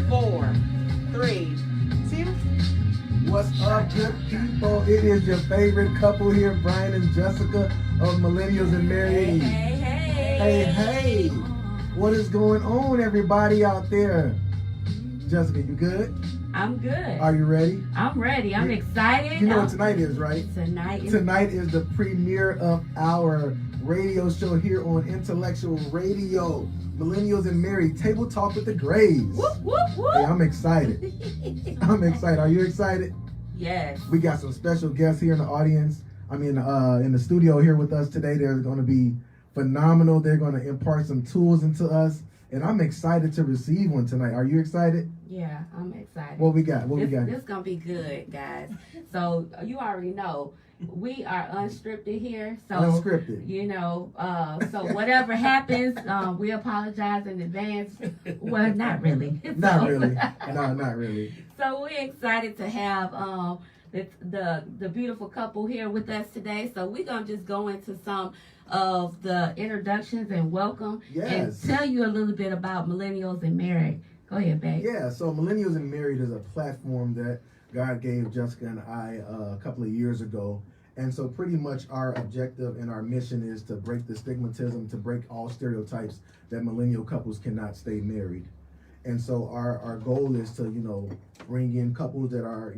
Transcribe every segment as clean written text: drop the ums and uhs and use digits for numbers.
4, 3, 2. What's up, good people? It is your favorite couple here, Brian and Jessica of Millennials and Married. Hey. What is going on, everybody out there? Jessica, you good? I'm good. Are you ready? I'm ready. I'm excited. You know what tonight is, right? Tonight is the premiere of our radio show here on Intellectual Radio. Millennials and Married, Table Talk with the Grays. Whoop, whoop, whoop. Hey, I'm excited. Are you excited? Yes. We got some special guests here in the audience. In the studio here with us today. They're going to be phenomenal. They're going to impart some tools into us. And I'm excited to receive one tonight. Are you excited? Yeah, I'm excited. What we got? This is going to be good, guys. So you already know. We are unscripted here, so unscripted. So whatever happens, we apologize in advance. Well, not really. Not really. No, not really. So we're excited to have the beautiful couple here with us today. So we're gonna just go into some of the introductions and welcome, and tell you a little bit about Millennials and Married. Go ahead, babe. Yeah. So Millennials and Married is a platform that God gave Jessica and I a couple of years ago. And so pretty much our objective and our mission is to break the stigmatism, to break all stereotypes that millennial couples cannot stay married. And so our goal is to, bring in couples that are,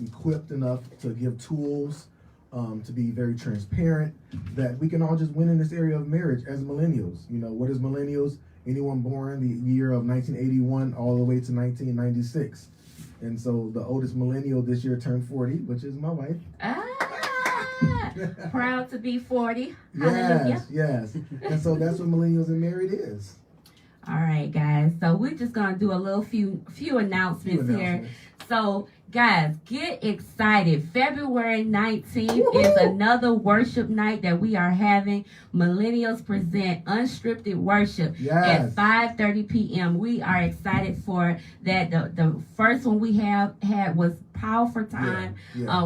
equipped enough to give tools, to be very transparent, that we can all just win in this area of marriage as millennials. What is millennials? Anyone born the year of 1981 all the way to 1996. And so the oldest millennial this year turned 40, which is my wife. Proud to be 40. Yes. And so that's what Millennials and Married is. All right, guys. So we're just going to do a little few announcements here. So, guys, get excited. February 19th is another worship night that we are having. Millennials present Unscripted Worship at 5:30 p.m. We are excited for that. The first one we had was powerful time.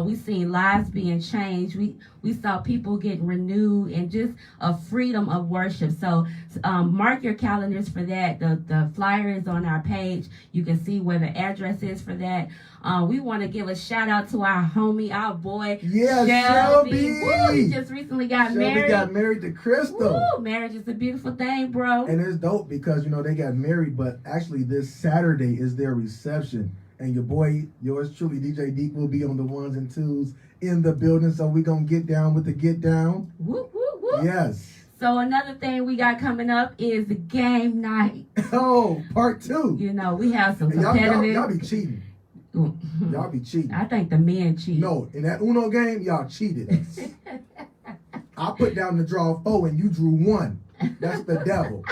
We seen lives being changed. We saw people getting renewed and just a freedom of worship. So mark your calendars for that. The flyer is on our page. You can see where the address is for that. We want to give a shout out to our homie, our boy, Shelby. Woo, he just recently got married. Shelby got married to Crystal. Woo, marriage is a beautiful thing, bro. And it's dope because, they got married, but actually this Saturday is their reception. And your boy, yours truly, DJ Deke, will be on the ones and twos in the building. So we're going to get down with the get down. Whoop, whoop, whoop. Yes. So another thing we got coming up is the game night. Oh, part 2. We have some competitive. Y'all be cheating. Y'all be cheating. I think the men cheat. No, in that Uno game, y'all cheated us. I put down the draw 4 and you drew 1. That's the devil.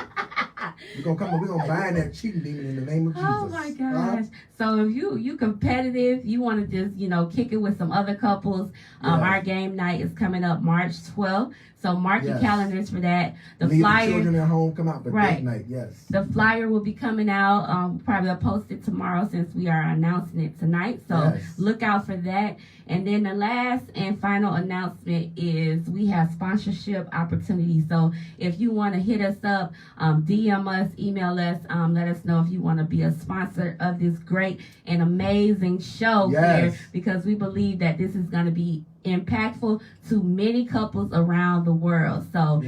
We're gonna bind that cheating demon in the name of Jesus. Oh my gosh. So if you competitive, you want to just, kick it with some other couples, our game night is coming up March 12th. So mark your calendars for that. Leave the children at home, come out for date night, yes. The flyer will be coming out, probably I'll post it tomorrow since we are announcing it tonight. So look out for that. And then the last and final announcement is we have sponsorship opportunities. So if you want to hit us up, DM us, email us, let us know if you want to be a sponsor of this great and amazing show here, because we believe that this is going to be impactful to many couples around the world. So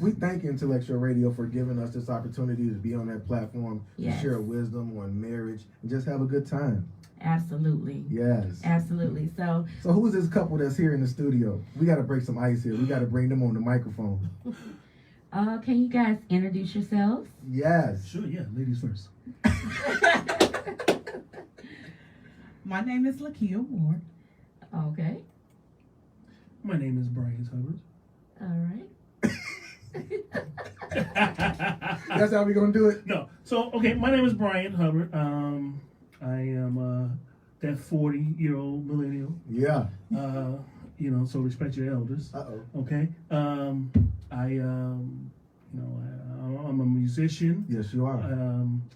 we thank Intellectual Radio for giving us this opportunity to be on that platform to share wisdom on marriage and just have a good time. Absolutely. Yes. Absolutely. So who is this couple that's here in the studio? We got to break some ice here. We got to bring them on the microphone. Can you guys introduce yourselves? Yes. Sure, yeah. Ladies first. My name is Lakia Ward. Okay. My name is Brian Hubbard. All right. That's how we gonna do it? No. So, okay, my name is Brian Hubbard. I am that 40-year-old millennial. Yeah. So respect your elders. Okay. I'm a musician. Yes, you are.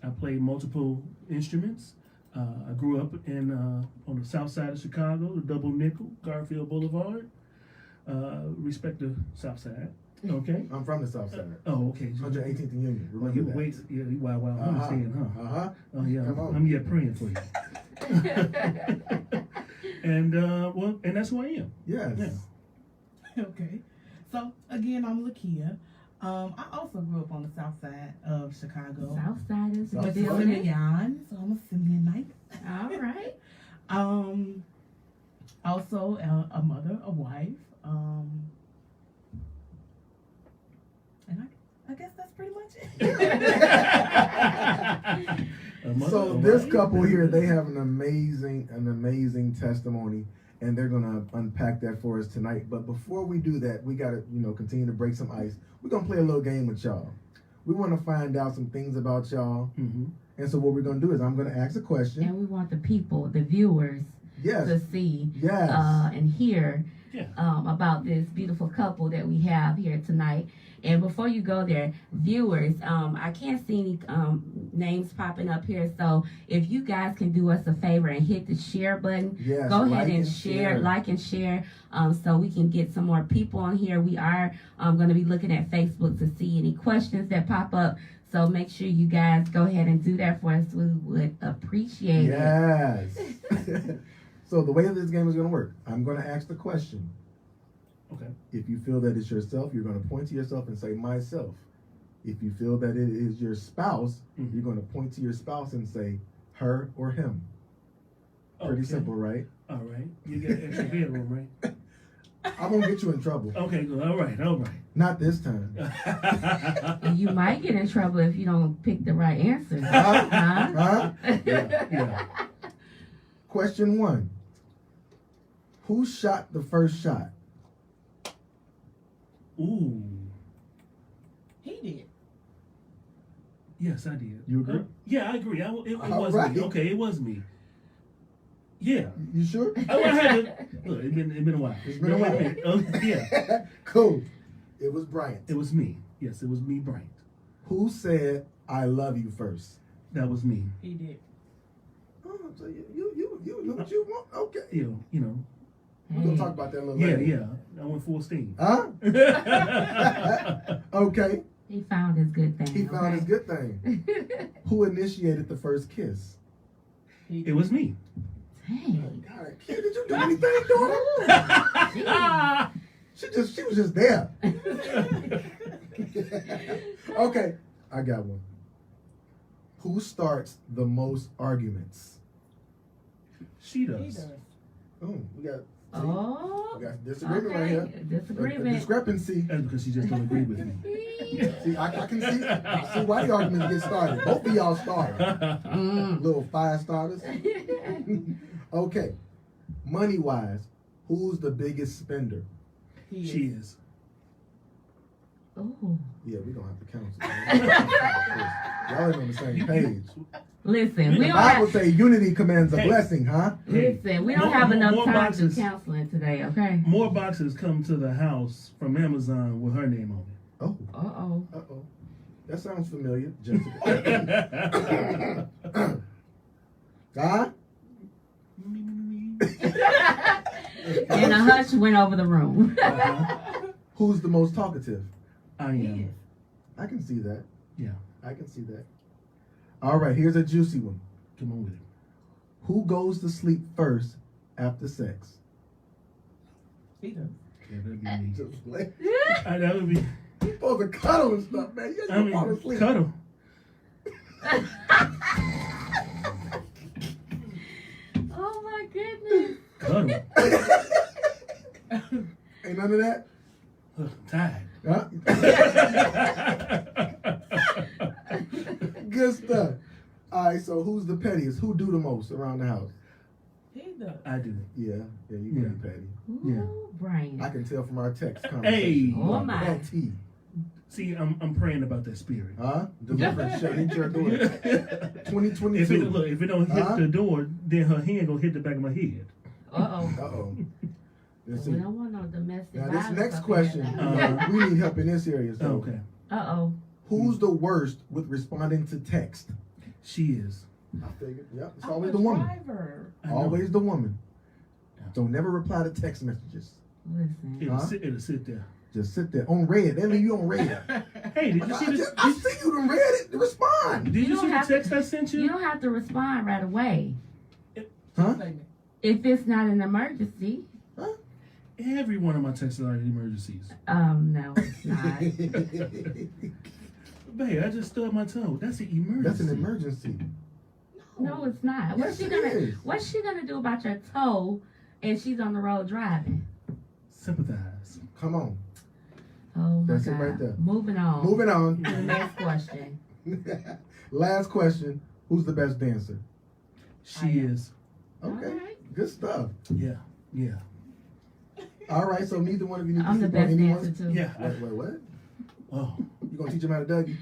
I play multiple instruments. I grew up on the south side of Chicago, the Double Nickel, Garfield Boulevard. Respect the south side. Okay. I'm from the South Side. Oh, okay. 118th and Union. Well, Remember you that. wait. Yeah, wow. I understand, huh? Oh yeah. Come on. I'm yet praying for you. And and that's who I am. Yes. Yeah. Okay. So again, I'm Lakia. I also grew up on the south side of Chicago. Southsiders, South we're Side. doing it. Simeon, so I'm a Simeonite. All right. Also a mother, a wife. And I guess that's pretty much it. So this couple here, they have an amazing testimony, and they're gonna unpack that for us tonight. But before we do that, we gotta, continue to break some ice. We're gonna play a little game with y'all. We want to find out some things about y'all, and so what we're gonna do is I'm gonna ask a question. And we want the people, the viewers, Yes. to see Yes. and hear Yeah. about this beautiful couple that we have here tonight. And before you go there, viewers, I can't see any names popping up here. So if you guys can do us a favor and hit the share button, Yes, go ahead like and share, like and share, so we can get some more people on here. We are going to be looking at Facebook to see any questions that pop up. So make sure you guys go ahead and do that for us. We would appreciate it. Yes. So the way this game is going to work, I'm going to ask the question. Okay. If you feel that it's yourself, you're going to point to yourself and say, myself. If you feel that it is your spouse, you're going to point to your spouse and say, her or him. Pretty simple, right? All right. You get extra headroom, right? I'm going to get you in trouble. Okay, good. All right. Not this time. And you might get in trouble if you don't pick the right answer. Huh? Yeah. Question 1. Who shot the first shot? Ooh. He did. Yes, I did. You agree? Yeah, I agree. It All was right. me. Okay, it was me. Yeah. You sure? I had to, look, it's been a while. It's been a while. Yeah. Cool. It was Bryant. It was me. Yes, it was me, Bryant. Who said, I love you first? That was me. He did. Oh, so you know what you want? Okay. You know. We're going to talk about that a little Yeah, later. yeah. I went full steam. Huh? Okay. He found his good thing. He found his good thing. Who initiated the first kiss? It was me. Dang. God, kid, did you do anything, daughter? She was just there. Okay, I got one. Who starts the most arguments? She He does. does. Oh, we got Oh. disagreement right here. A Disagreement. discrepancy. That's because she just don't agree with me. See, I can see. I see why the arguments get started. Both of y'all started. Little fire starters. Okay, money wise, who's the biggest spender? She is. Oh. Yeah, we don't have to counsel. Y'all ain't on the same page. Listen, we The don't Bible have. say unity commands a Hey. blessing, huh? Listen, we don't More- have enough more time boxes. to do counseling today. Okay. More boxes come to the house from Amazon with her name on Oh, Uh-oh. uh-oh. That sounds familiar, Jessica. Huh? And a hush went over the room. Who's the most talkative? I He am. is. I can see that. Yeah. I can see that. All right, here's a juicy one. Come on with it. Who goes to sleep first after sex? He does. Yeah, that'd be me. Just like, That would be. you supposed to cuddle and stuff, man. You I ain't fall mean, asleep. cuddle. Oh my goodness. Cuddle. Ain't none of that? Ugh, tired. Huh? Good stuff. All right, so who's the pettiest? Who do the most around the house? He does. I do. Yeah, you Yeah. pretty petty. Ooh, Brian. I can tell from our text Hey. conversation. Oh, my. Petty. See, I'm praying about that spirit. Huh? Deliverance shall hit your door. 2022. If it don't hit Huh? the door, then her hand gonna hit the back of my head. Uh-oh. Uh-oh. Let's We see. don't want no domestic Now this violence next up here question, now. we need help in this area. So, Okay. Uh-oh. who's the worst with responding to text? She is. I figured. Yep, it's I'm always a the woman. driver. I know. Always the woman. Yeah. Don't never reply to text messages. Listen. It'll, Huh? it'll sit there. Just sit there on red. They leave you on red. Hey, did you see this? I see you done read it. Respond. Did you see the text I sent You you? don't have to respond right away. Huh? If it's not an emergency. Every one of my texts are emergencies. No, it's not. Babe, I just stubbed my toe. That's an emergency. That's an emergency. No, it's not. Yes, it is. What's she gonna do about your toe and she's on the road driving? Sympathize. Come on. Oh my That's it God. right there. Moving on. Moving on. To the next question. Last question. Who's the best dancer? She is. Okay. All right. Good stuff. Yeah. Yeah. All right. So neither one of you need I'm to the sleep on best anyone? dancer too. Yeah. Wait, what? Oh. You gonna teach him how to Dougie?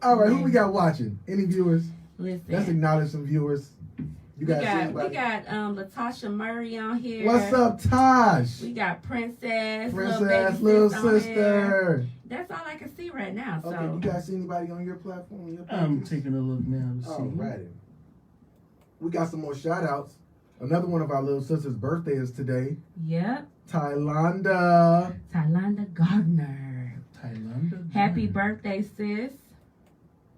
All right. Who we got watching? Any viewers? Let's Listen. acknowledge some viewers. You We guys see got anybody? Latasha Murray on here. What's up, Tosh? We got Princess, Princess, little little baby sister. That's all I can see right now. So Okay, you guys see anybody on your platform? I'm taking a look now to see. Alrighty. We got some more shout outs. Another one of our little sisters' birthday is today. yep, Tylonda. Tylonda Gardner. Thailand. Happy birthday, sis.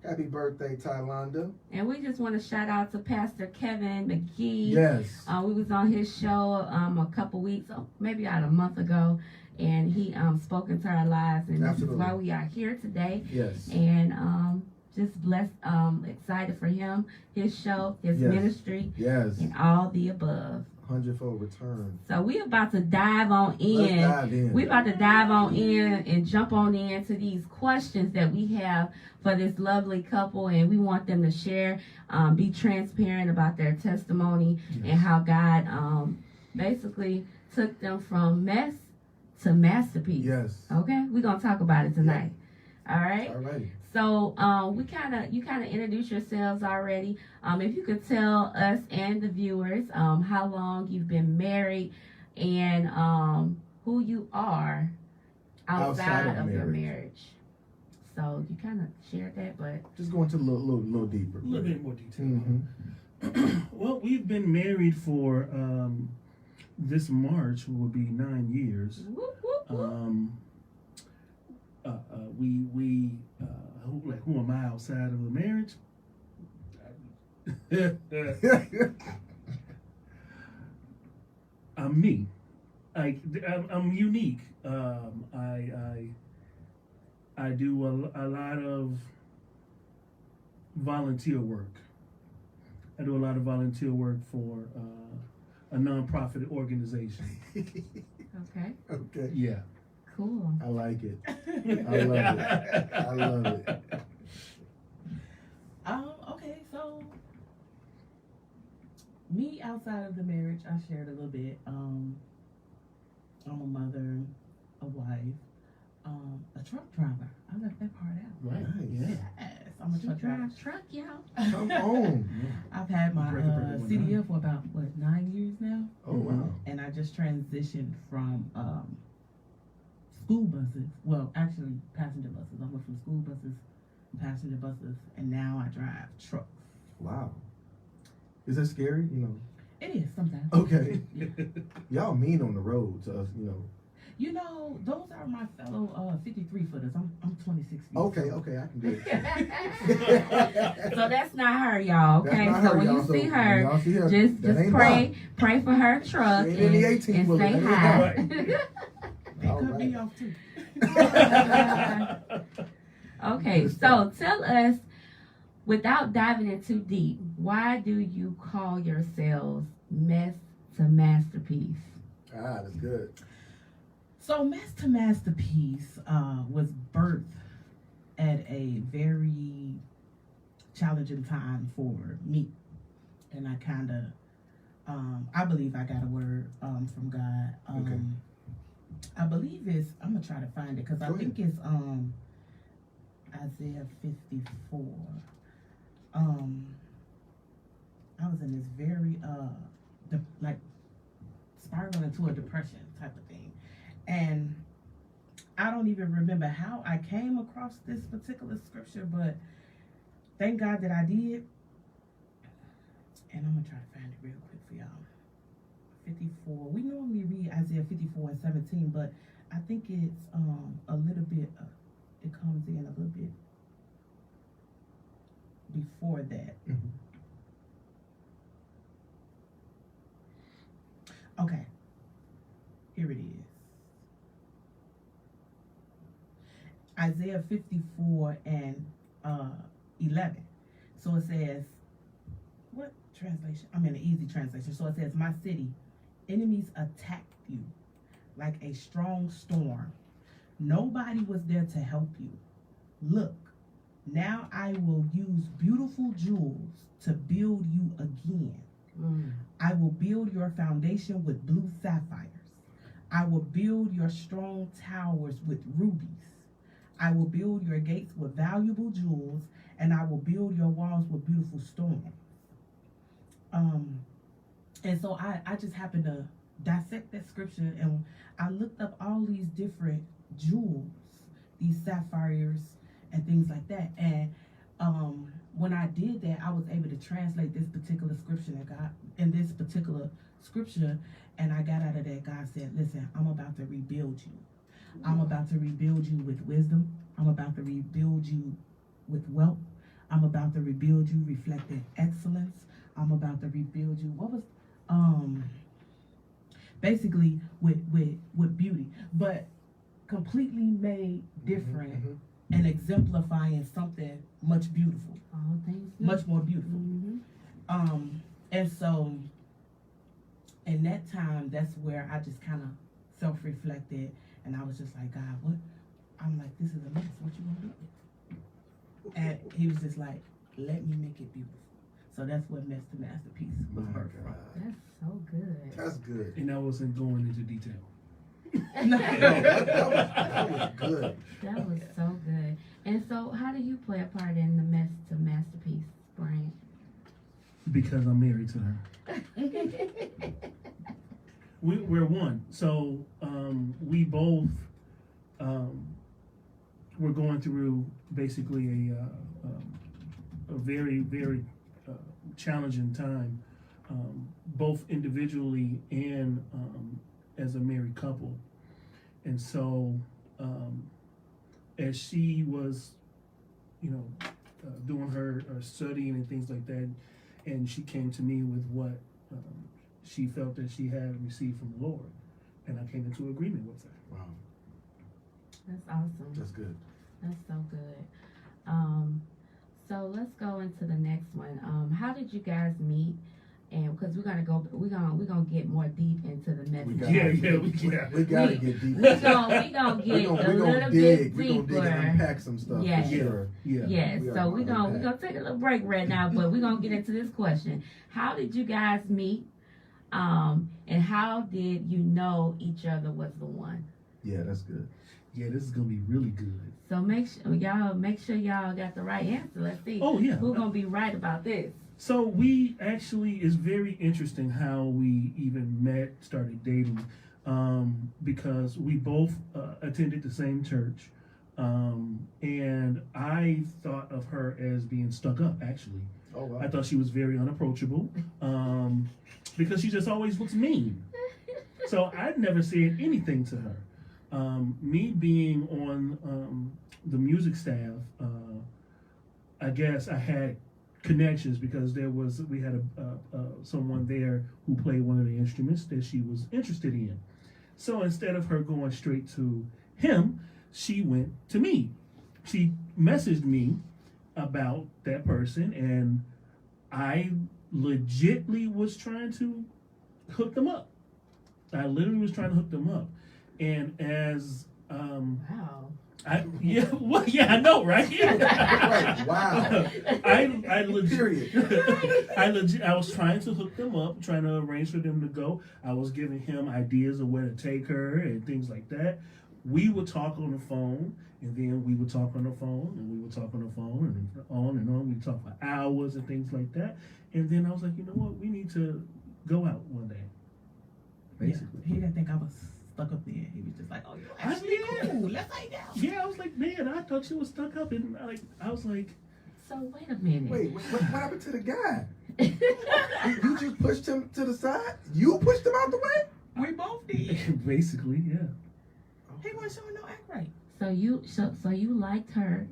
Happy birthday, Tylonda. And we just want to shout out to Pastor Kevin McGee. Yes. We was on his show a couple weeks, maybe about a month ago, and he spoke into our lives, and Absolutely. this is why we are here today. Yes. And just blessed, excited for him, his show, his Yes. ministry, Yes. and all the above. 100-fold return. So we about to dive on in. Let's dive in. We about to dive on in and jump on into these questions that we have for this lovely couple, and we want them to share, be transparent about their testimony and how God basically took them from mess to masterpiece. Yes. Okay, we're gonna talk about it tonight. All right. Alrighty. So you kind of introduced yourselves already. If you could tell us and the viewers how long you've been married and who you are outside of your marriage. So you kind of shared that, but Just go into a little deeper. A little bit more detail. Mm-hmm. Well, we've been married for this March will be 9 years. whoop, whoop, whoop. Who am I outside of the marriage? I'm me. I'm unique. I do a lot of volunteer work. I do a lot of volunteer work for a nonprofit organization. Okay, Okay. Yeah. cool. I like it. I love it. I love it. Okay, so me outside of the marriage, I shared a little bit. I'm a mother, a wife, a truck driver. I left that part out. Right. Nice. Yeah. Yes, I'm a She truck driver. drives truck, y'all. Come on. I've had my Break it one CDL for about 9 years now, Oh wow. and I just transitioned from school buses. Well, actually, passenger buses. I went from school buses, passenger buses, and now I drive trucks. Wow. Is that scary? You know. It is sometimes. Okay. Y'all mean on the road to us, you know. You know, those are my fellow 53 footers. I'm 26 feet. Okay, so- okay, I can do it. So that's not her, y'all. That's Okay, not so her, when y'all. you So see when her, y'all see her, just that ain't pray for her truck She and, ain't in the 18 and wheeler, say that ain't hi. They All cut me right. off too. Okay, Good so stuff. tell us, without diving in too deep, why do you call yourselves Mess to Masterpiece? Ah, that's good. So, Mess to Masterpiece was birthed at a very challenging time for me. And I kind of, I believe I got a word from God. Okay. I believe it's, I'm going to try to find it because I Go think it's Isaiah 54. I was in this very, like, spiraling into a depression type of thing. And I don't even remember how I came across this particular scripture, but thank God that I did. And I'm going to try to find it real quick for y'all. 54. We normally read Isaiah 54 and 17, but I think it's a little bit, it comes in a little bit before that. Okay, here it is. Isaiah 54 and 11. So it says, what translation? I'm in the easy translation. So it says, my city, enemies attacked you like a strong storm. Nobody was there to help you. Look, now I will use beautiful jewels to build you again. I will build your foundation with blue sapphires. I will build your strong towers with rubies. I will build your gates with valuable jewels, and I will build your walls with beautiful stones. And so I just happened to dissect that scripture, and I looked up all these different jewels, these sapphires and things like that. And when I did that, I was able to translate this particular scripture that God, in this particular scripture, and I got out of that. God said, listen, I'm about to rebuild you. I'm about to rebuild you with wisdom. I'm about to rebuild you with wealth. I'm about to rebuild you reflecting excellence. I'm about to rebuild you. What was basically with beauty, but completely made different and exemplifying something much beautiful. All things Much more beautiful. And so in that time, that's where I just kind of self-reflected, and I was just like, God, what? I'm like, this is a mess. What you want to do with it? And he was just like, let me make it beautiful. So that's what Mess to Masterpiece was birthed from. That's so good. That's good. And I wasn't going into detail. No, that was good. That was so good. And so, how do you play a part in the Mess to Masterpiece brand? Because I'm married to her. We're one. So we both were going through basically a very, very challenging time, both individually and as a married couple. And so as she was, doing her studying and things like that, and she came to me with what she felt that she had received from the Lord, and I came into agreement with her. Wow, That's awesome. that's good. That's so good. So let's go into the next one. How did you guys meet? And because we're gonna get more deep into the message. We gotta get deep. We gonna get a little bit We're gonna dig and deeper. unpack some stuff. Yes. For sure. Yes. We are So we're gonna gonna take a little break right now, but we're gonna get into this question. How did you guys meet? And how did you know each other was the one? Yeah, that's good. Yeah, this is gonna be really good. So make sure y'all got the right answer. Let's see. Oh yeah. Who's gonna be right about this? So we actually, it's very interesting how we even met, started dating, because we both attended the same church, and I thought of her as being stuck up. Actually, Oh wow. I thought she was very unapproachable, because she just always looks mean. So I'd never said anything to her. Me being on the music staff, I guess I had connections because we had someone there who played one of the instruments that she was interested in. So instead of her going straight to him, she went to me. She messaged me about that person, and I legitly was trying to hook them up. I literally was trying to hook them up. And as Wow. I know, right? Right. Wow. I legit. Period. I was trying to hook them up, trying to arrange for them to go. I was giving him ideas of where to take her and things like that. We would talk on the phone, and then we would talk on the phone, and we would talk on the phone, and on and on. We'd talk for hours and things like that. And then I was like, you know what? We need to go out one day. Basically. Yeah, he didn't think I was stuck up there. He was just like, oh, you're actually cool. Let's hang out. Yeah, I was like, man, I thought she was stuck up, and I was like, So wait a minute. Wait, what happened to the guy? You just pushed him to the side? You pushed him out the way? We both did. Basically, yeah. He wasn't showing no act right. So you liked her?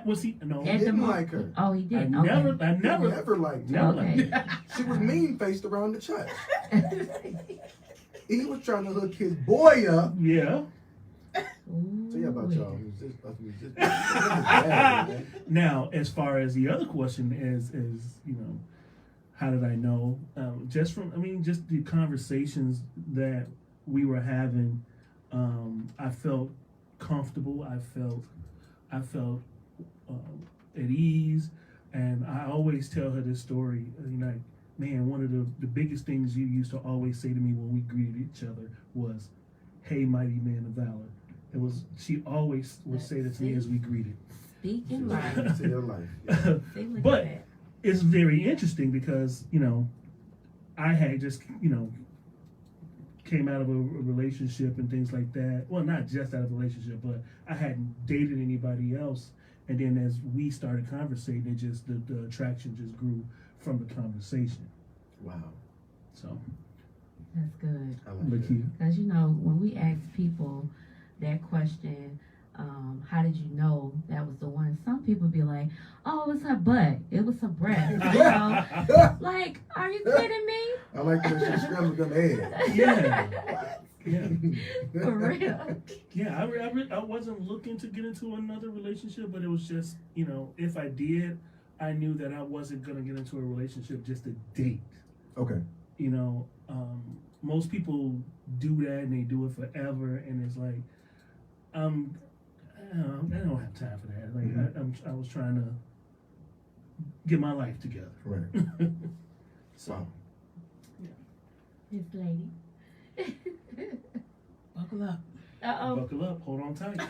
Was he? No. He At the didn't mo- like her. Oh, he I did. never Never liked her. never Okay. liked her. She was mean-faced around the church. He was trying to hook his boy up. Yeah. So yeah, about y'all. Now, as far as the other question is how did I know? Just the conversations that we were having, I felt comfortable. I felt at ease, and I always tell her this story. Like, man, one of the biggest things you used to always say to me when we greeted each other was, "Hey, mighty man of valor." She always would say that to me as we greeted. Speaking life. To your life. See, look But at that. it's very interesting because I had just came out of a relationship and things like that. Well, not just out of a relationship, but I hadn't dated anybody else. And then as we started conversating, it just the attraction just grew from the conversation. Wow. So That's good. I like look that. here. Because when we ask people that question, how did you know that was the one? Some people be like, "Oh, it was her butt. It was her breast." Like, are you kidding me? I like that she scrambled them eggs. Yeah. Yeah. For real. Yeah, I wasn't looking to get into another relationship, but it was just, if I did, I knew that I wasn't going to get into a relationship just to date. Okay. Most people do that and they do it forever, and it's like, I don't have time for that. Like, I was trying to get my life together. Right. So, Wow. This lady. Buckle up. Uh-oh. buckle up, hold on tight.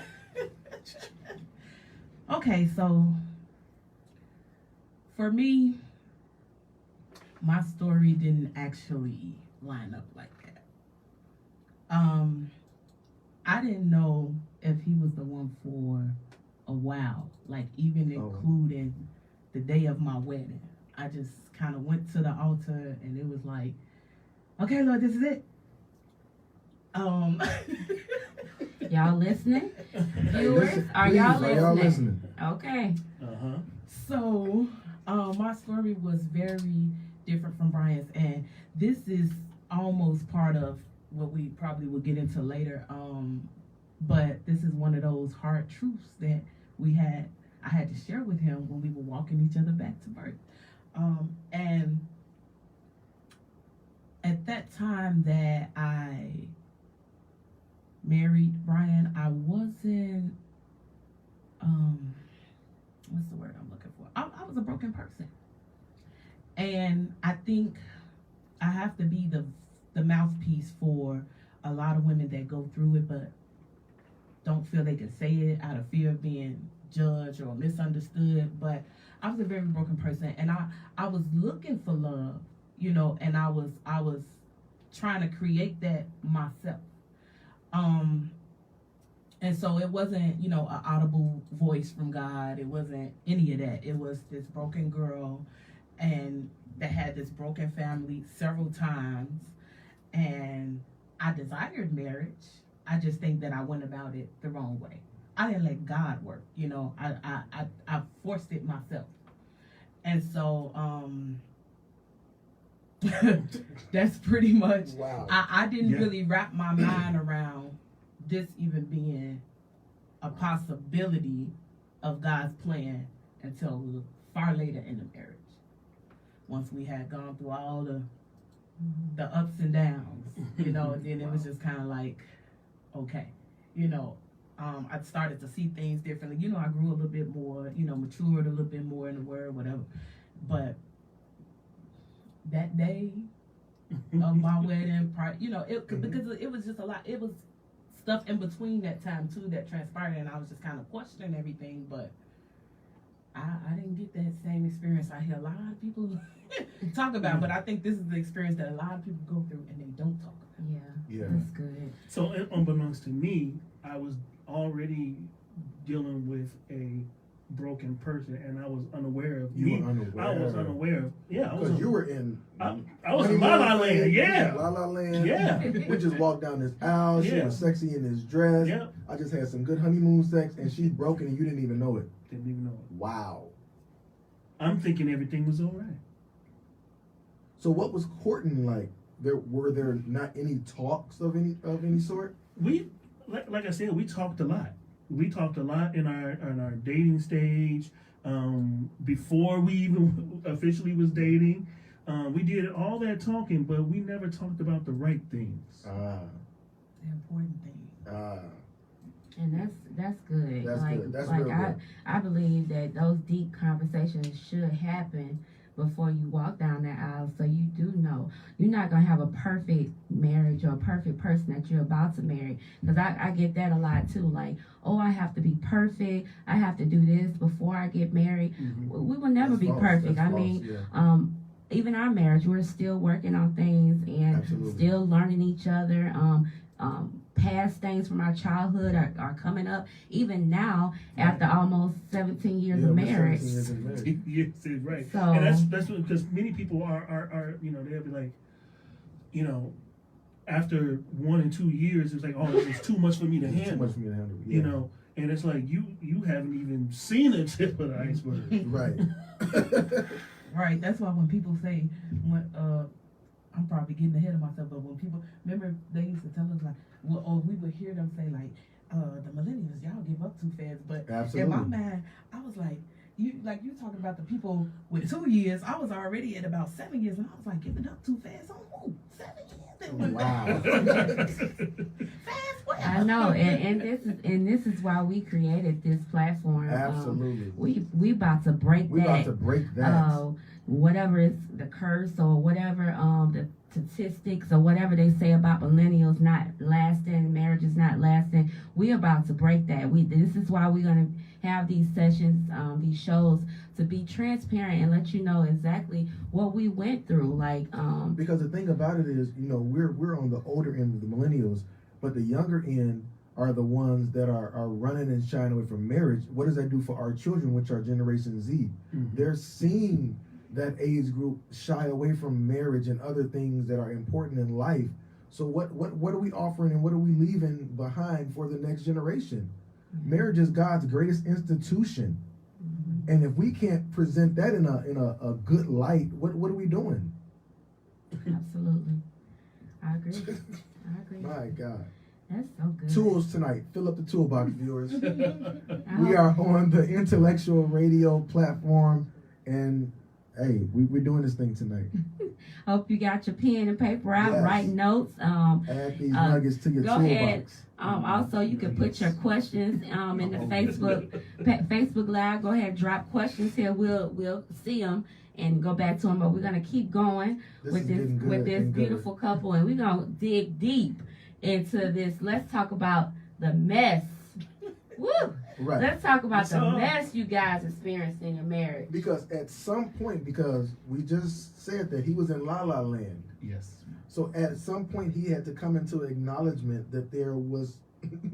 Okay, so for me, my story didn't actually line up like that. I didn't know if he was the one for a while, like even including the day of my wedding. I just kind of went to the altar and it was like, okay, Lord, this is it. Y'all listening? Hey, Viewers, listen, are please, y'all Are listening? y'all listening? Okay. Uh-huh. So, my story was very different from Brian's, and this is almost part of what we probably will get into later. But this is one of those hard truths that I had to share with him when we were walking each other back to birth. And at that time that I married Brian, I wasn't, what's the word I'm looking for? I was a broken person. And I think I have to be the mouthpiece for a lot of women that go through it, but don't feel they can say it out of fear of being judged or misunderstood. But I was a very broken person, and I was looking for love, and I was trying to create that myself. And so it wasn't, an audible voice from God. It wasn't any of that. It was this broken girl and that had this broken family several times. And I desired marriage. I just think that I went about it the wrong way. I didn't let God work, I forced it myself. And so, that's pretty much, Wow. I didn't really wrap my mind around this even being a possibility of God's plan until far later in the marriage. Once we had gone through all the ups and downs, and then it was just kind of like, okay, I started to see things differently. I grew a little bit more, matured a little bit more in the word, whatever. But that day of my wedding, because it was just a lot. It was stuff in between that time too that transpired, and I was just kind of questioning everything. But I didn't get that same experience I hear a lot of people talk about. But I think this is the experience that a lot of people go through and they don't talk about. Yeah. That's good. So unbeknownst to me, I was already dealing with a broken person, and I was unaware of You me. were unaware. I was unaware of. Yeah, I was. Because you were in. I was in La La Land. Yeah. La La Land. Yeah. We just walked down this aisle. She Yeah. was sexy in this dress. Yeah. I just had some good honeymoon sex, and she's broken, and you didn't even know it. Didn't even know it. Wow. I'm thinking everything was all right. So what was courting like? Were there not any talks of any sort? We, like I said, we talked a lot. We talked a lot in our dating stage. Before we even officially was dating, we did all that talking, but we never talked about the right things. The important thing. And that's good. That's like, good. That's like real good. I believe that those deep conversations should happen before you walk down that aisle, so you do know you're not gonna have a perfect marriage or a perfect person that you're about to marry. Because I get that a lot too. Like, oh, I have to be perfect. I have to do this before I get married. Mm-hmm. We will never That's be false. perfect. That's I false, mean, yeah. even our marriage, we're still working on things and Absolutely. still learning each other. Past things from our childhood are coming up. Even now, after almost 17 years Yeah, of we're marriage. 17 years in marriage. Yes, it's right. So- And that's what, because many people are they'll be like, after 1 and 2 years, it's like, oh, it's too much for me to It's too handle. much for me to handle. Yeah. And it's like you haven't even seen the tip of the iceberg. Right. Right. That's why when people say, when I'm probably getting ahead of myself, but when people remember they used to tell us like, well, or we would hear them say like, the millennials, y'all give up too fast. But Absolutely. in my mind, I was like, you talking about the people with 2 years. I was already at about 7 years, and I was like, giving up too fast on who? 7 years. Wow. Fast. Well. I know, and this is why we created this platform. Absolutely. We about to break We're that. about to break that. Whatever is the curse or whatever the statistics or whatever they say about millennials not lasting, marriages not lasting. We about to break that. This is why we're gonna have these sessions, these shows, to be transparent and let you know exactly what we went through. Like Because the thing about it is, we're on the older end of the millennials, but the younger end are the ones that are running and shying away from marriage. What does that do for our children, which are Generation Z? Mhm. They're seeing that age group shy away from marriage and other things that are important in life. So what are we offering and what are we leaving behind for the next generation? Marriage is God's greatest institution. And if we can't present that in a good light, what are we doing? absolutely, I agree. My God. That's so good. Tools tonight. Fill up the toolbox, viewers. I We hope- are on the intellectual radio platform, and hey, we're doing this thing tonight. Hope you got your pen and paper out, Yes. writing notes. Add these nuggets to your go toolbox. ahead. Also, you can put your questions in the Facebook Live. Go ahead, drop questions here. We'll see them and go back to them. But we're gonna keep going This with is this getting good with this and gooder. beautiful couple, and we're gonna dig deep into this. Let's talk about the mess. Woo! Right. Let's talk about the So- mess you guys experienced in your marriage. Because at some point, because we just said that he was in La La Land. Yes. So at some point, he had to come into acknowledgement that there was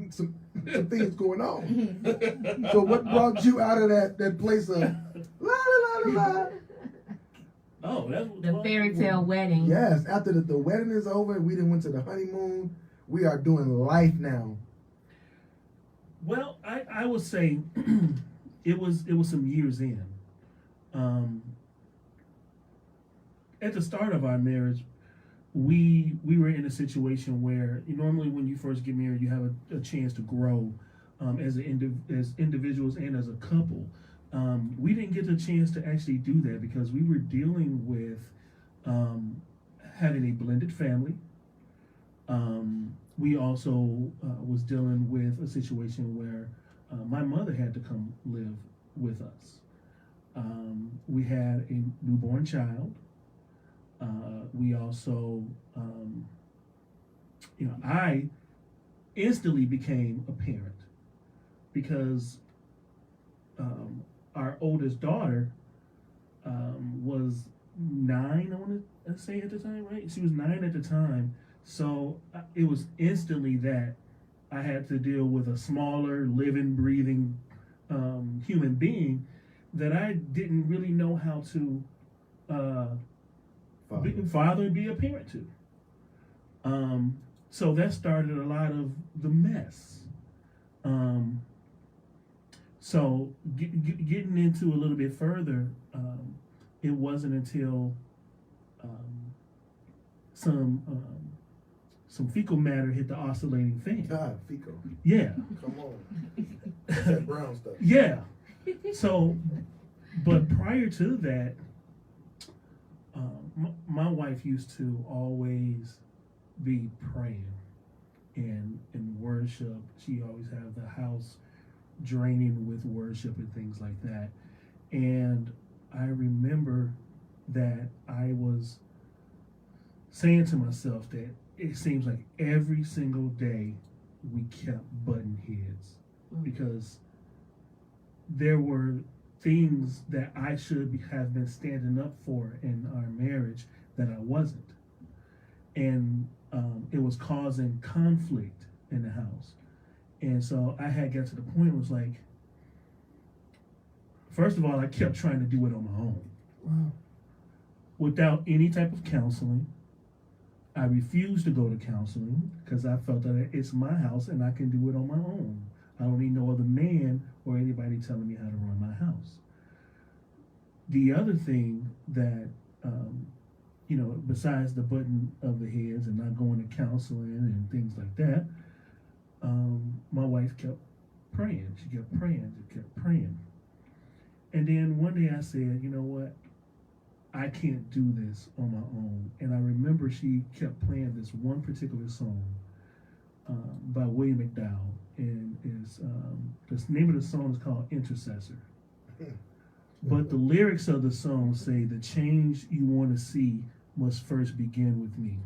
some things going on. So what brought you out of that place of la la la la la? Oh, that's The fairy tale wedding. Yes, after the wedding is over, we didn't went to the honeymoon. We are doing life now. Well, I would say it was some years in. At the start of our marriage, we were in a situation where normally when you first get married, you have a chance to grow as individuals and as a couple. We didn't get the chance to actually do that because we were dealing with having a blended family. We also was dealing with a situation where my mother had to come live with us. We had a newborn child. We also, I instantly became a parent because our oldest daughter was 9, I want to say at the time, right? She was 9 at the time. So it was instantly that I had to deal with a smaller, living, breathing human being that I didn't really know how to father and be a parent to. So that started a lot of the mess. So getting into a little bit further, it wasn't until some fecal matter hit the oscillating fan. God, fecal. Yeah. Come on. That brown stuff. Yeah. So, but prior to that, my wife used to always be praying and worship. She always had the house draining with worship and things like that. And I remember that I was saying to myself that it seems like every single day we kept butting heads because there were things that I should have been standing up for in our marriage that I wasn't. And it was causing conflict in the house. And so I had got to the point where it was like, first of all, I kept trying to do it on my own. Wow. Without any type of counseling. I refused to go to counseling because I felt that it's my house and I can do it on my own. I don't need no other man or anybody telling me how to run my house. The other thing that, besides the button of the heads and not going to counseling and things like that, my wife kept praying. She kept praying. She kept praying. And then one day I said, you know what? I can't do this on my own. And I remember she kept playing this one particular song by William McDowell. And the name of the song is called Intercessor. But the lyrics of the song say, the change you want to see must first begin with me.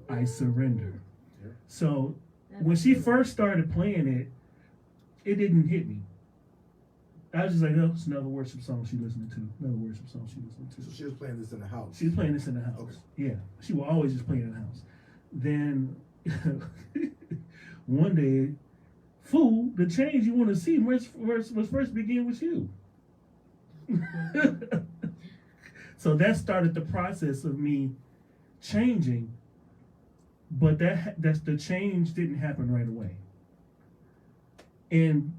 I surrender. Yeah. So when she first started playing it, it didn't hit me. I was just like, oh, it's another worship song she listening to. Another worship song she listening to. So she was playing this in the house. She was playing this in the house. Okay. Yeah. She will always just play it in the house. Then one day, fool, the change you want to see must first begin with you. So that started the process of me changing, but that's the change didn't happen right away. And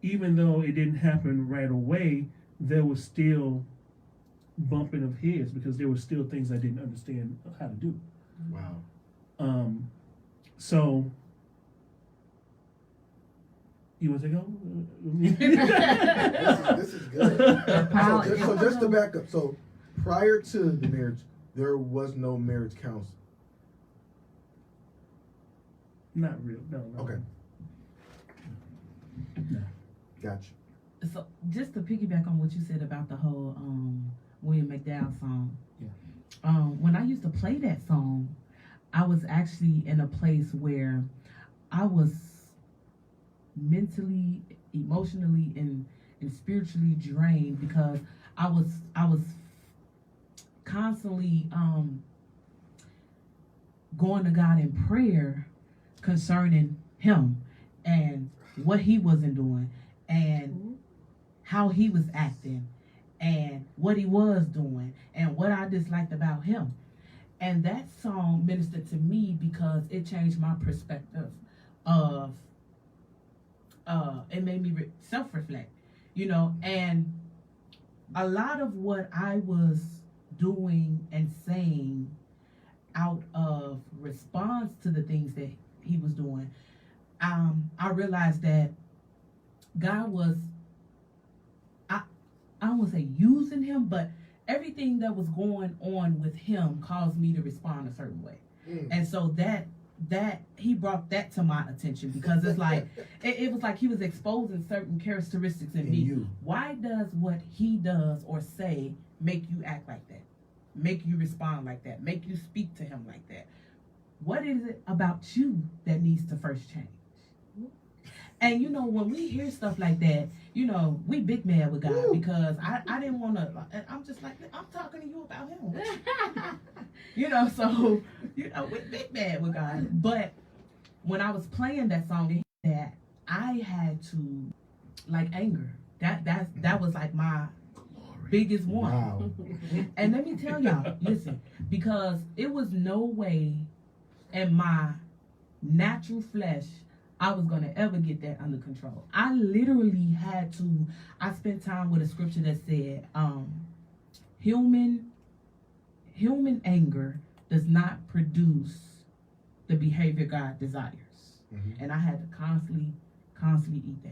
even though it didn't happen right away, there was still bumping of heads because there were still things I didn't understand how to do. Wow. So you want to go? This is good. So just to back up, so prior to the marriage, there was no marriage counsel. Not real. No. Okay. No. Gotcha. So just to piggyback on what you said about the whole William McDowell song. Yeah. When I used to play that song, I was actually in a place where I was mentally, emotionally, and spiritually drained because I was constantly going to God in prayer concerning him and what he wasn't doing and how he was acting and what he was doing and what I disliked about him. And that song ministered to me because it changed my perspective of it made me self-reflect, and a lot of what I was doing and saying out of response to the things that he was doing, I realized that God was, I don't want to say using him, but everything that was going on with him caused me to respond a certain way. And so that he brought that to my attention because it's like it was like he was exposing certain characteristics in me. You. Why does what he does or say make you act like that, make you respond like that, make you speak to him like that? What is it about you that needs to first change? And when we hear stuff like that, we big mad with God because I didn't want to. I'm just like, I'm talking to you about him. So we big mad with God. But when I was playing that song, that I had to like anger. That was like my biggest one. Wow. And let me tell y'all, listen, because it was no way in my natural flesh I was gonna ever get that under control. I literally had to. I spent time with a scripture that said, human anger does not produce the behavior God desires. Mm-hmm. And I had to constantly eat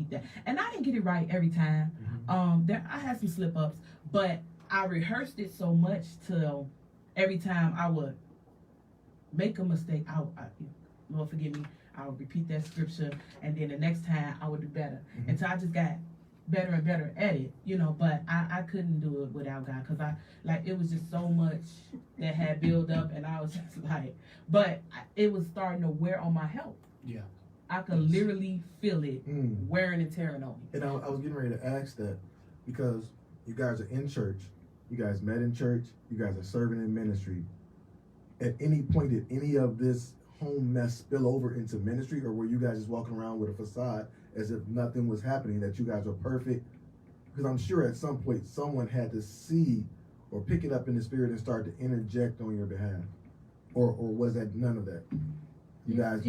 that. And I didn't get it right every time. Mm-hmm. I had some slip ups, but I rehearsed it so much till every time I would make a mistake, Lord forgive me, I would repeat that scripture, and then the next time I would do better. Mm-hmm. Until I just got better and better at it, but I couldn't do it without God, because it was just so much that had built up, and I was just it was starting to wear on my health. Yeah. I could literally feel it wearing and tearing on me. And I was getting ready to ask that because you guys are in church, you guys met in church, you guys are serving in ministry. At any point did any of this home mess spill over into ministry, or were you guys just walking around with a facade as if nothing was happening, that you guys were perfect? Because I'm sure at some point someone had to see or pick it up in the spirit and start to interject on your behalf. Or was that none of that? You guys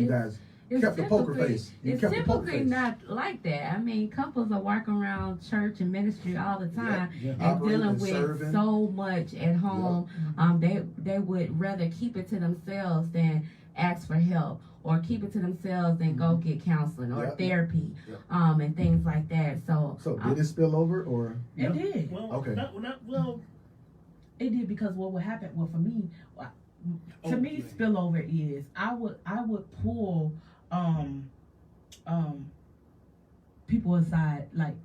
kept the poker face. It's typically not like that. I mean, couples are walking around church and ministry all the time and dealing with serving. So much at home. They would rather keep it to themselves than ask for help, or keep it to themselves than go get counseling or therapy, and things like that. So did it spill over, or it did? Well, okay. It did, because what would happen? Well, for me, spillover is I would pull people aside, like,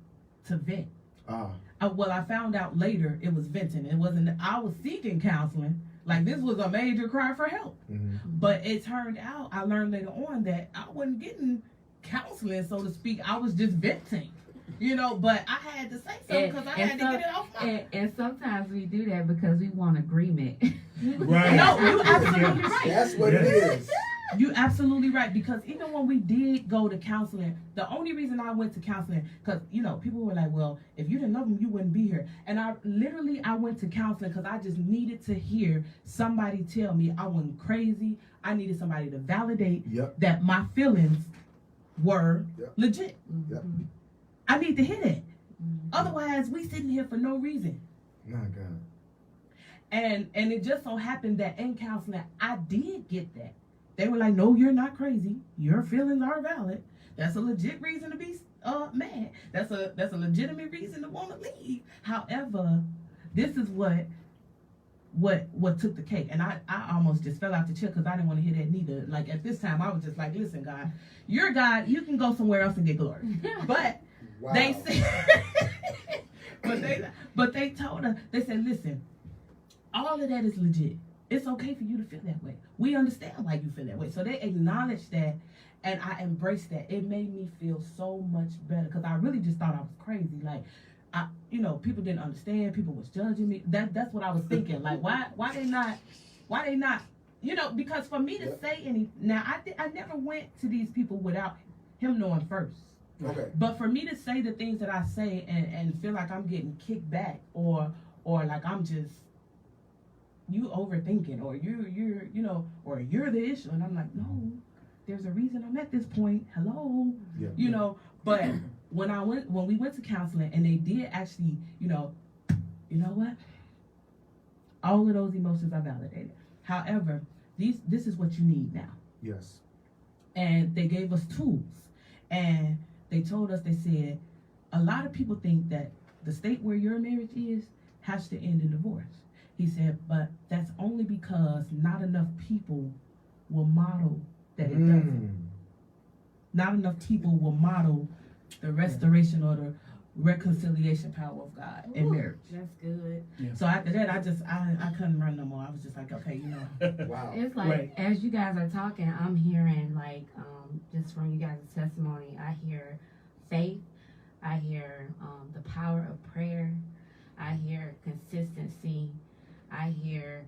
to vent. Well, I found out later it was venting. It wasn't. I was seeking counseling. Like, this was a major cry for help. Mm-hmm. But it turned out, I learned later on, that I wasn't getting counseling, so to speak. I was just venting. But I had to say something because I had to get it off my... And sometimes we do that because we want agreement. Right. No, you absolutely right. That's what it is. You absolutely right, because even when we did go to counseling, the only reason I went to counseling, because people were like, well, if you didn't love him, you wouldn't be here. And I went to counseling because I just needed to hear somebody tell me I wasn't crazy. I needed somebody to validate that my feelings were legit. Yep. I need to hear that. Otherwise, we sitting here for no reason. My God. And it just so happened that in counseling, I did get that. They were like, no, you're not crazy. Your feelings are valid. That's a legit reason to be mad. That's a legitimate reason to want to leave. However, this is what took the cake. And I almost just fell out the chair because I didn't want to hear that neither. Like, at this time, I was just like, listen, God, you're God. You can go somewhere else and get glory. But they said, but they told her, they said, listen, all of that is legit. It's okay for you to feel that way. We understand why you feel that way. So they acknowledged that, and I embraced that. It made me feel so much better, because I really just thought I was crazy. Like, people didn't understand. People was judging me. That's what I was thinking. Like, why they not, because for me to say any, now I never went to these people without him knowing first. Okay. But for me to say the things that I say and feel like I'm getting kicked back, or like I'm just, you overthinking, or or you're the issue, and I'm like, no, there's a reason I'm at this point. Hello, But when we went to counseling, and they did actually, you know what? All of those emotions are validated. However, this is what you need now. Yes. And they gave us tools, and they told us, they said, a lot of people think that the state where your marriage is has to end in divorce. He said, but that's only because not enough people will model that it doesn't. Not enough people will model the restoration or the reconciliation power of God in marriage. That's good. Yeah. So after that, I couldn't run no more. I was just like, okay, Wow. It's like, as you guys are talking, I'm hearing, like, just from you guys' testimony, I hear faith, I hear the power of prayer, I hear consistency, I hear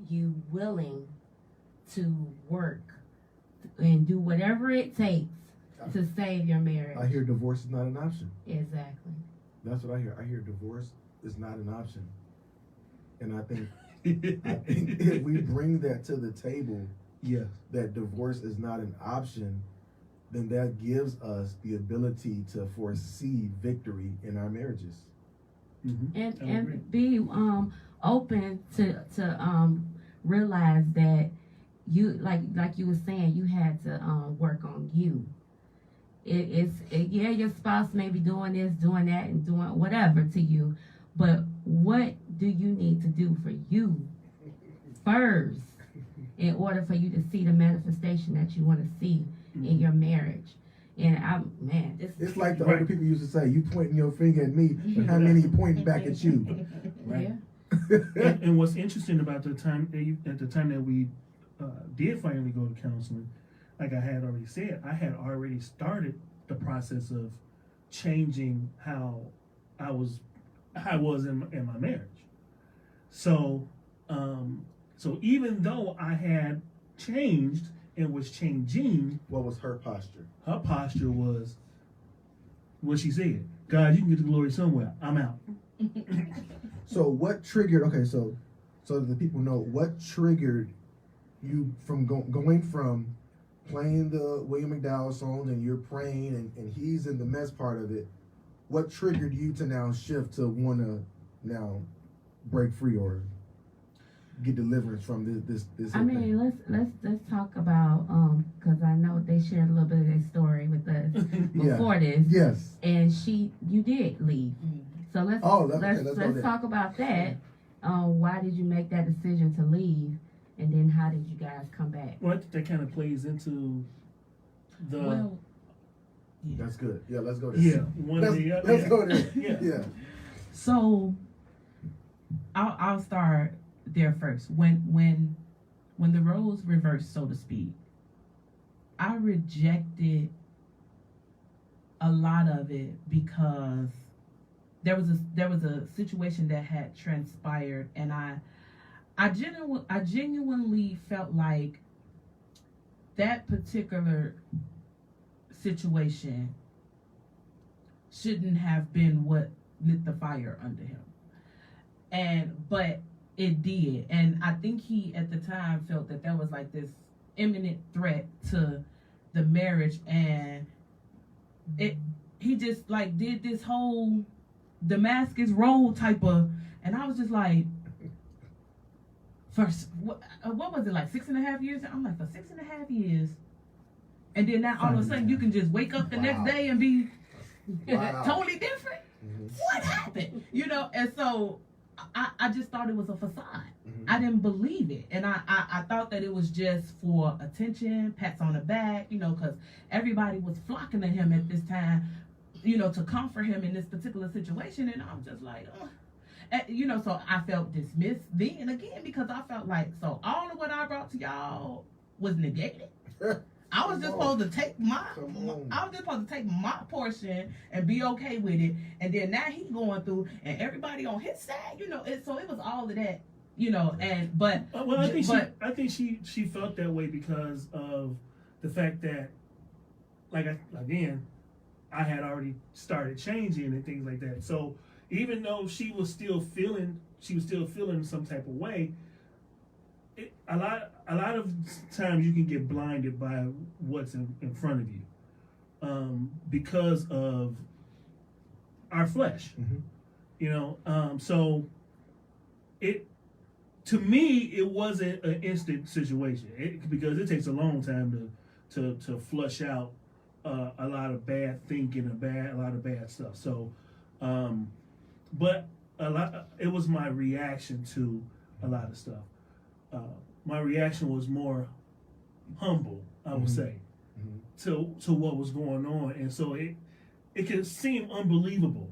you willing to work and do whatever it takes to save your marriage. I hear divorce is not an option. Exactly. That's what I hear. I hear divorce is not an option. And I think if we bring that to the table, Yes. that divorce is not an option, then that gives us the ability to foresee victory in our marriages. Mm-hmm. And be open to realize that you like you were saying, you had to work on you. Yeah, your spouse may be doing this, doing that, and doing whatever to you, but what do you need to do for you first in order for you to see the manifestation that you want to see in your marriage? And It's like the older people used to say, "You pointing your finger at me, but how many you pointing back at you?" Right. Yeah. And what's interesting about the time that we did finally go to counseling, like I had already said, I had already started the process of changing how I was in my marriage. So even though I had changed and was changing, What was her posture? her posture was what she said: God, you can get the glory somewhere. I'm out. So what triggered? Okay, so that the people know what triggered you from going from playing the William McDowell songs and you're praying and he's in the mess part of it. What triggered you to now shift to want to now break free or get deliverance from this? I mean, let's talk about because I know they shared a little bit of their story with us before this. Yes. And you did leave. So let's go there. talk about that. Why did you make that decision to leave, and then how did you guys come back? Well, I think that kind of plays into the. Well, That's good. Yeah, let's go there. Yeah, Let's go there. Yeah. so I'll start there first. When the roles reversed, so to speak, I rejected a lot of it because there was a situation that had transpired, and I genuinely felt like that particular situation shouldn't have been what lit the fire under him, but it did. And I think he at the time felt that there was like this imminent threat to the marriage, and he just like did this whole Damascus Road type of, and I was just like, what was it, like 6.5 years? I'm like, for 6.5 years, and then now all of a sudden you can just wake up the next day and be totally different. What happened? And so I just thought it was a facade. I didn't believe it, and I thought that it was just for attention, pats on the back, because everybody was flocking to him at this time, to comfort him in this particular situation, and I'm just like, so I felt dismissed then again, because I felt like, so all of what I brought to y'all was negated. I was just supposed to take my portion and be okay with it, and then now he going through, and everybody on his side, so it was all of that, and but well, I think she felt that way because of the fact that, I had already started changing and things like that. So even though she was still feeling some type of way, a lot of times you can get blinded by what's in front of you, because of our flesh. So to me it wasn't an instant situation, because it takes a long time to flush out a lot of bad thinking and a lot of bad stuff. So, but it was my reaction to a lot of stuff. My reaction was more humble, I would say, to what was going on, and so it can seem unbelievable.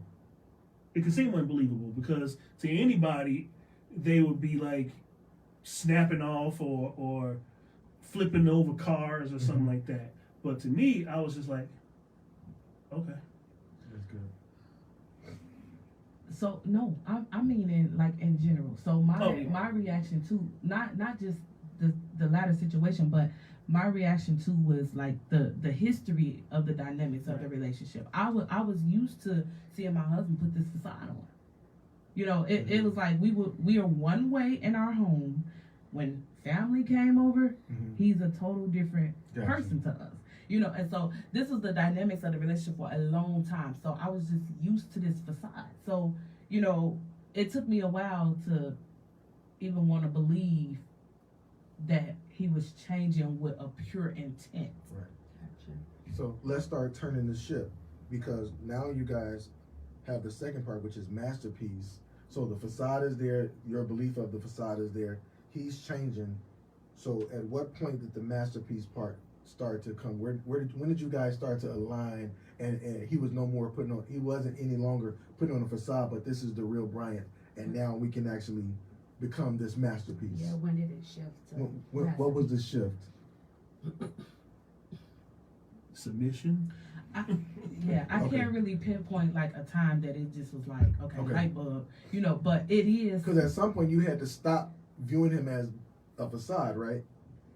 It can seem unbelievable because to anybody, they would be like snapping off or flipping over cars or something like that. But to me, I was just like, okay. That's good. So no, I mean in general. So my reaction to not just the latter situation, but my reaction too was like the history of the dynamics of the relationship. I was used to seeing my husband put this facade on. You know, it was like we are one way in our home. When family came over, he's a total different person to us. You know, and so this was the dynamics of the relationship for a long time. So I was just used to this facade. So, you know, it took me a while to even want to believe that he was changing with a pure intent. Right. So let's start turning the ship, because now you guys have the second part, which is masterpiece. So the facade is there, your belief of the facade is there. He's changing. So at what point did the masterpiece part start to come? When did you guys start to align, and he was no more he wasn't any longer putting on a facade, but this is the real Bryant, and now we can actually become this masterpiece? Yeah, when did it shift to What was the shift? Submission. I Okay. can't really pinpoint like a time that it just was like, okay. Light bulb, you know, but it is. Because at some point you had to stop viewing him as a facade, right?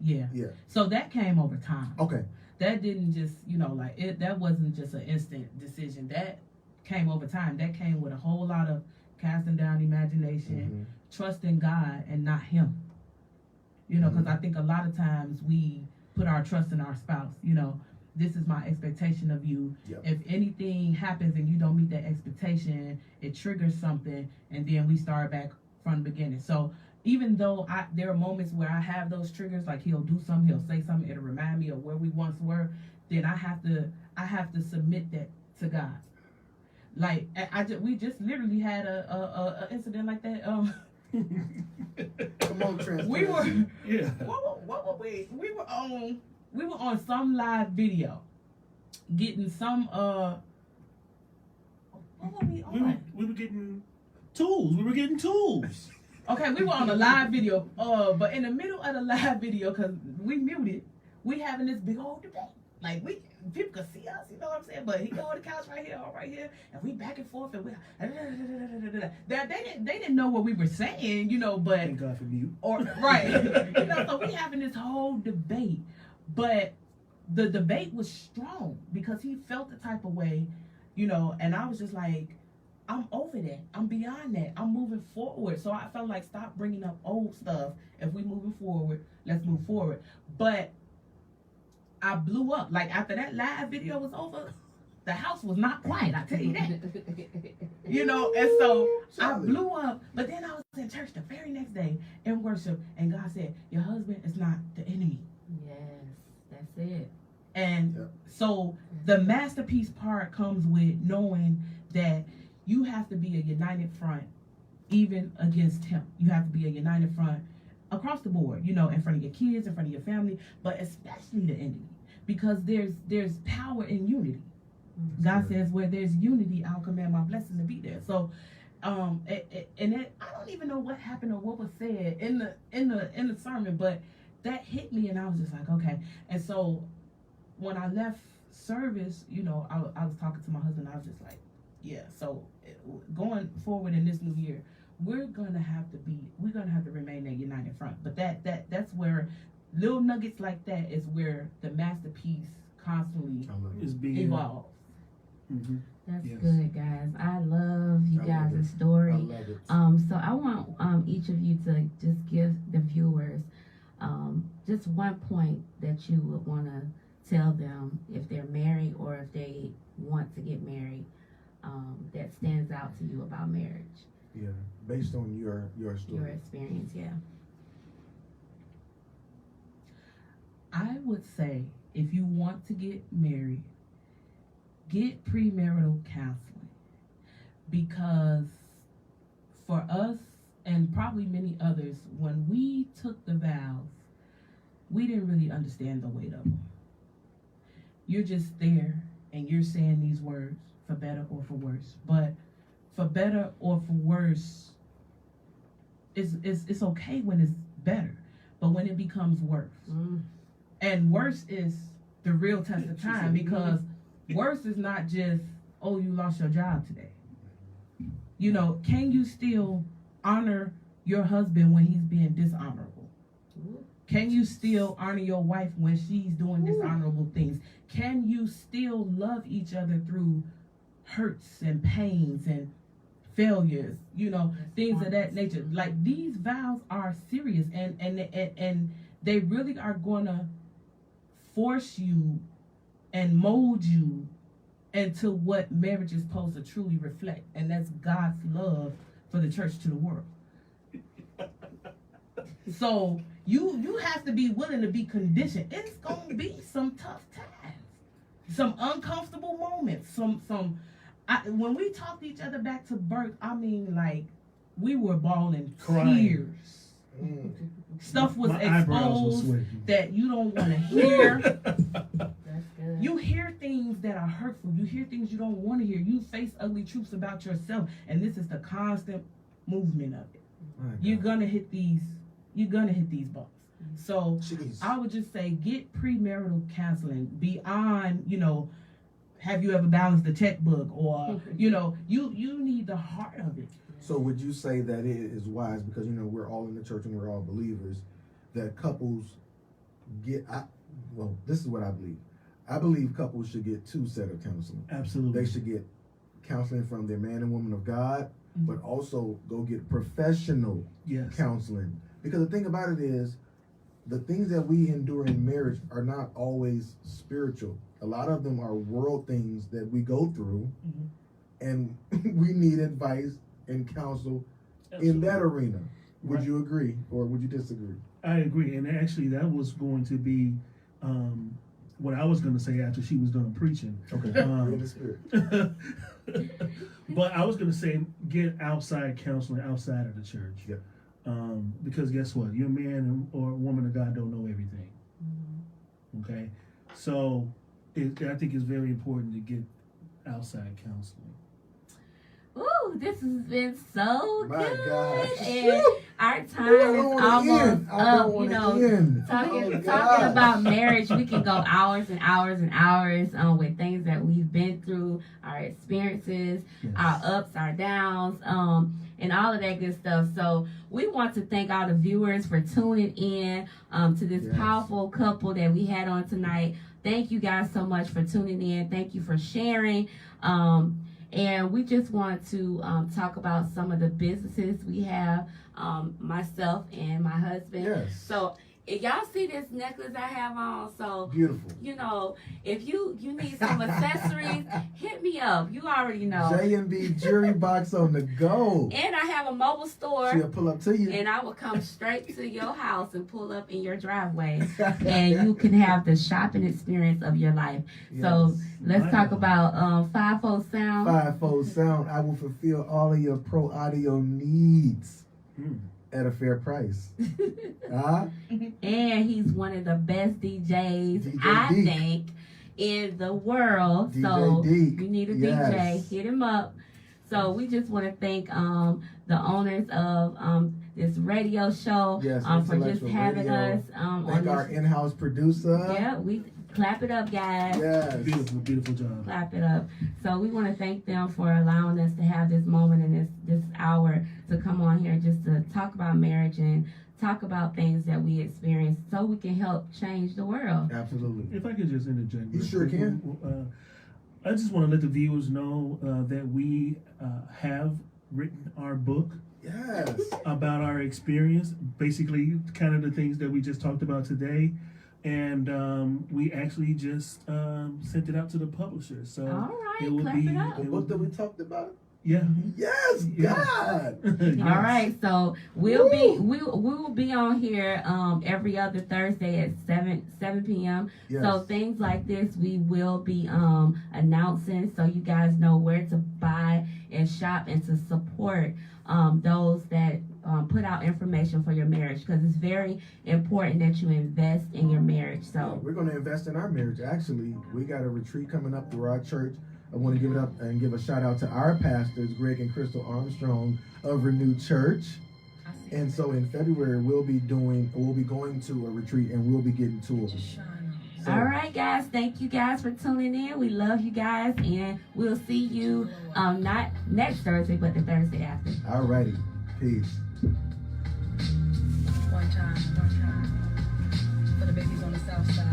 Yeah. Yeah. So that came over time. Okay. That didn't just, you know, like that wasn't just an instant decision. That came over time. That came with a whole lot of casting down imagination, trusting God and not him. You know, because I think a lot of times we put our trust in our spouse. You know, this is my expectation of you. Yep. If anything happens and you don't meet that expectation, it triggers something, and then we start back from the beginning. So even though there are moments where I have those triggers, like he'll do something, he'll say something, it'll remind me of where we once were, then I have to submit that to God. Like we just literally had a incident like that. Come on, transparency. We were Yeah. what were we? We were on some live video, getting some what were we on? We were getting tools. We were getting tools. Okay, we were on a live video, but in the middle of the live video, because we muted, we having this big old debate. Like people could see us, you know what I'm saying? But he go on the couch right here, and we back and forth, and we they didn't know what we were saying, you know, but Thank God for mute. Right. You know, so we having this whole debate, but the debate was strong because he felt the type of way, you know, and I was just like, I'm over that. I'm beyond that. I'm moving forward. So I felt like, stop bringing up old stuff. If we moving forward, let's move forward. But I blew up. Like after that live video was over, the house was not quiet. I tell you that. You know, and so I blew up. But then I was in church the very next day in worship, and God said, your husband is not the enemy. Yes, that's it. And so the masterpiece part comes with knowing that you have to be a united front, even against him. You have to be a united front across the board, you know, in front of your kids, in front of your family, but especially the enemy, because there's power in unity. God says, where there's unity, I'll command my blessing to be there. So, and it, I don't even know what happened or what was said in the sermon, but that hit me, and I was just like, okay. And so, when I left service, you know, I was talking to my husband. I was just like, yeah. So, going forward in this new year, we're gonna have to remain a united front. But that's where little nuggets like that is where the masterpiece constantly Is being evolves. That's Yes. good, guys. I love you I love guys' it. story. I love it. So I want each of you to just give the viewers just one point that you would want to tell them if they're married or if they want to get married, that stands out to you about marriage. Yeah, based on your story. Your experience, yeah. I would say if you want to get married, get premarital counseling, because for us and probably many others, when we took the vows, we didn't really understand the weight of them. You're just there and you're saying these words for better or for worse, but for better or for worse, it's okay when it's better, but when it becomes worse, and worse is the real test of time, because worse is not just, oh, you lost your job today. You know, can you still honor your husband when he's being dishonorable? Can you still honor your wife when she's doing dishonorable things? Can you still love each other through hurts and pains and failures, things of that nature? Like, these vows are serious, and they really are gonna force you and mold you into what marriage is supposed to truly reflect, and that's God's love for the church to the world. So you have to be willing to be conditioned. It's gonna be some tough times, some uncomfortable moments, when we talked each other back to birth, I mean, like, we were bawling tears. Stuff was exposed that you don't want to hear. That's good. You hear things that are hurtful. You hear things you don't want to hear. You face ugly truths about yourself, and this is the constant movement of it. You're gonna hit these bumps. So Jeez. I would just say, get premarital counseling beyond, have you ever balanced the checkbook, or you need the heart of it. So would you say that it is wise, because we're all in the church and we're all believers, that couples this is what I believe. I believe couples should get 2 sets of counseling. Absolutely. They should get counseling from their man and woman of God, but also go get professional counseling. Because the thing about it is, the things that we endure in marriage are not always spiritual. A lot of them are world things that we go through, and we need advice and counsel in that arena. Would you agree, or would you disagree? I agree, and actually that was going to be what I was going to say after she was done preaching. Okay, in the spirit. But I was going to say, get outside counseling outside of the church. Yep. Because guess what? Your man or woman of God don't know everything. Okay? So I think it's very important to get outside counseling. Ooh, this has been so My good. gosh. And our time is almost up. Talking about marriage, we can go hours and hours and hours with things that we've been through, our experiences, our ups, our downs, and all of that good stuff. So we want to thank all the viewers for tuning in to this powerful couple that we had on tonight. Thank you guys so much for tuning in. Thank you for sharing. And we just want to talk about some of the businesses we have, myself and my husband. Yes. So if y'all see this necklace I have on, so beautiful. If you need some accessories, hit me up. You already know. J&B Jewelry Box on the go. And I have a mobile store. She'll pull up to you. And I will come straight to your house and pull up in your driveway. And you can have the shopping experience of your life. Yes. So let's talk about Fivefold Sound. Fivefold Sound. I will fulfill all of your pro audio needs at a fair price. And he's one of the best DJs, DJ I Deke. think, in the world. DJ So Deke. you need a Yes. DJ, hit him up. So we just want to thank the owners of this radio show Yes, for just Intellectual having Radio. us on Thank this. our in-house producer. Yeah, we clap it up, guys. Yes. Beautiful, beautiful job. Clap it up. So we want to thank them for allowing us to have this moment and this hour to come on here just to talk about marriage and talk about things that we experience so we can help change the world. Absolutely. If I could just interject. You real sure quick. can. I just want to let the viewers know that we have written our book Yes. about our experience, basically kind of the things that we just talked about today. And we actually just sent it out to the publisher. So All right, it will clap be it up. The book that we talked about. Yeah. Yes, God. Yes. All right, so we will be on here every other Thursday at 7 p.m. Yes. So things like this we will be announcing so you guys know where to buy and shop and to support those that put out information for your marriage, because it's very important that you invest in your marriage. So we're going to invest in our marriage. Actually, we got a retreat coming up through our church. I want to give it up and give a shout out to our pastors, Greg and Crystal Armstrong of Renewed Church. And so in February, we'll be going to a retreat and we'll be getting tours. So, all right, guys, thank you guys for tuning in. We love you guys, and we'll see you not next Thursday, but the Thursday after. all righty. Peace. One time. the babies on the south side.